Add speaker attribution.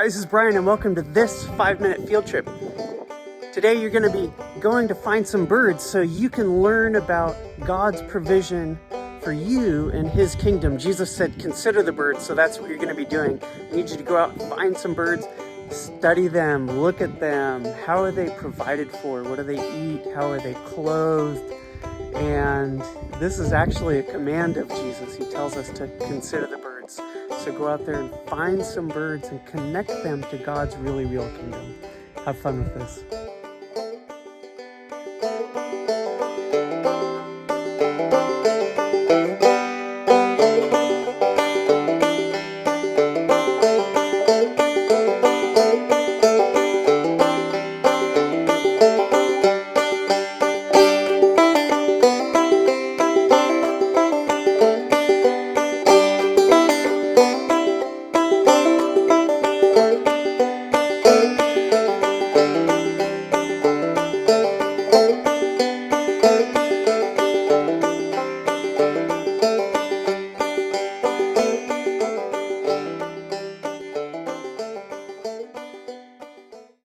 Speaker 1: Hi, this is Brian and welcome to this 5-minute field trip. Today you're going to be going to find some birds so you can learn about God's provision for you and His kingdom. Jesus said, consider the birds, so that's what you're going to be doing. I need you to go out and find some birds, study them, look at them. How are they provided for? What do they eat? How are they clothed? And this is actually a command of Jesus. He tells us to consider the birds. So go out there and find some birds and connect them to God's really real kingdom. Have fun with this.